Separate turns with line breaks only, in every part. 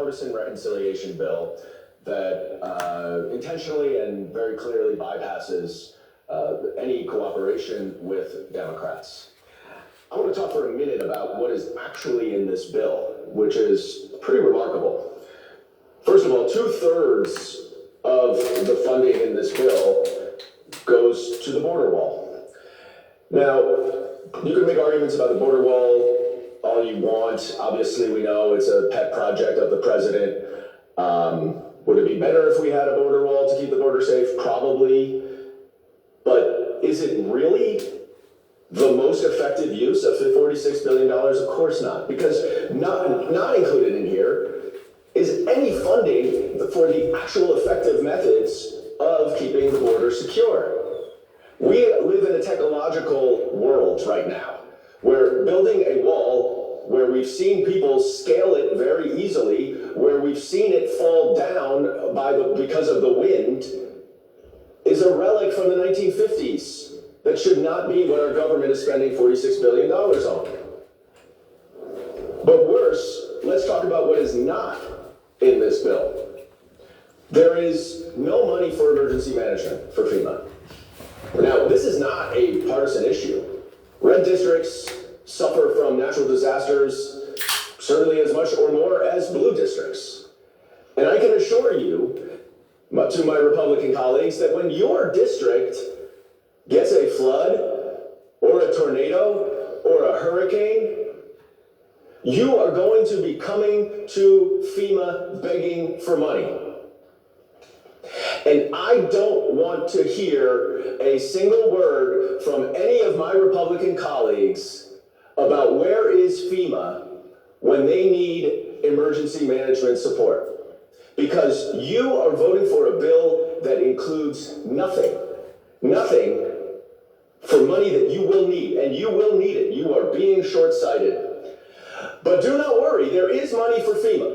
bipartisan reconciliation bill that intentionally and very clearly bypasses any cooperation with Democrats. I want to talk for a minute about what is actually in this bill, which is pretty remarkable. First of all, 2/3 of the funding in this bill goes to the border wall. Now, you can make arguments about the border wall all you want. Obviously, we know it's a pet project of the president. Would it be better if we had a border wall to keep the border safe? Probably. But is it really the most effective use of $46 billion? Of course not. Because not included in here is any funding for the actual effective methods of keeping the border secure. We live in a technological world right now where building a wall, where we've seen people scale it very easily, where we've seen it fall down because of the wind, is a relic from the 1950s that should not be what our government is spending $46 billion on. But worse, let's talk about what is not in this bill. There is no money for emergency management for FEMA. Now, this is not a partisan issue. Red districts suffer from natural disasters certainly as much or more as blue districts. And I can assure you, to my Republican colleagues, that when your district gets a flood or a tornado or a hurricane, you are going to be coming to FEMA begging for money. And I don't want to hear a single word from any of my Republican colleagues about where is FEMA when they need emergency management support. Because you are voting for a bill that includes nothing for money that you will need, and you will need it. You are being short-sighted. But do not worry, there is money for FEMA.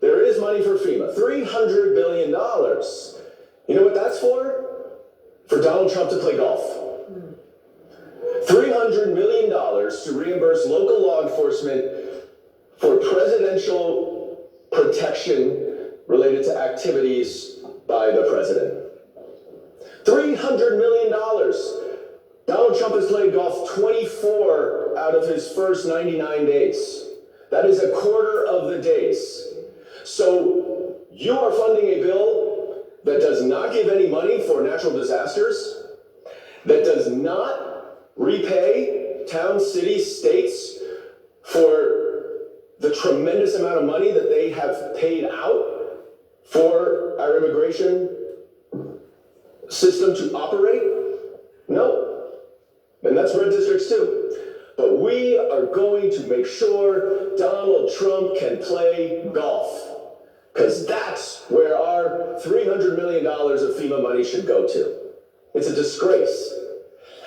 There is money for FEMA, $300 billion. You know what that's for? For Donald Trump to play golf. $300 million to reimburse local law enforcement for presidential protection related to activities by the president. $300 million. Donald Trump has played golf 24 out of his first 99 days. That is a quarter of the days. So you are funding a bill that does not give any money for natural disasters, that does not repay towns, cities, states for the tremendous amount of money that they have paid out for our immigration system to operate? No. And that's red districts too. But we are going to make sure Donald Trump can play golf. Because that's where our $300 million of FEMA money should go to. It's a disgrace.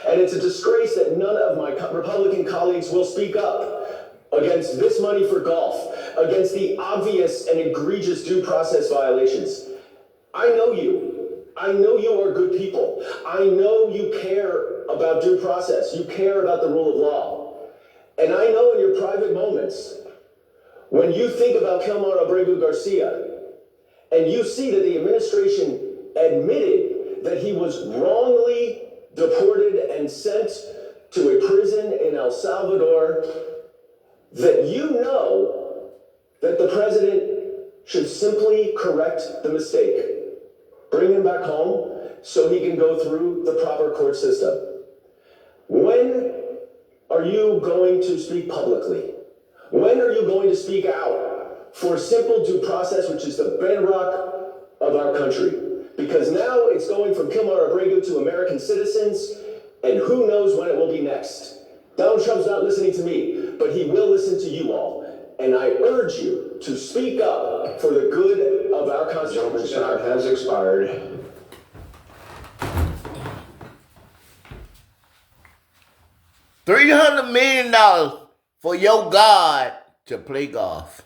And it's a disgrace that none of my Republican colleagues will speak up against this money for golf, against the obvious and egregious due process violations. I know you. I know you are good people. I know you care about due process. You care about the rule of law. And I know in your private moments, when you think about Kilmar Abrego Garcia, and you see that the administration admitted that he was wrongly deported and sent to a prison in El Salvador, that you know that the president should simply correct the mistake. Bring him back home so he can go through the proper court system. When are you going to speak publicly? When are you going to speak out for simple due process, which is the bedrock of our country? Because now it's going from Kilmar Abrego to American citizens, and who knows when it will be next. Donald Trump's not listening to me, but he will listen to you all. And I urge you to speak up for the good of our Constitution.
Gentleman's time has expired.
$300 million for your God to play golf.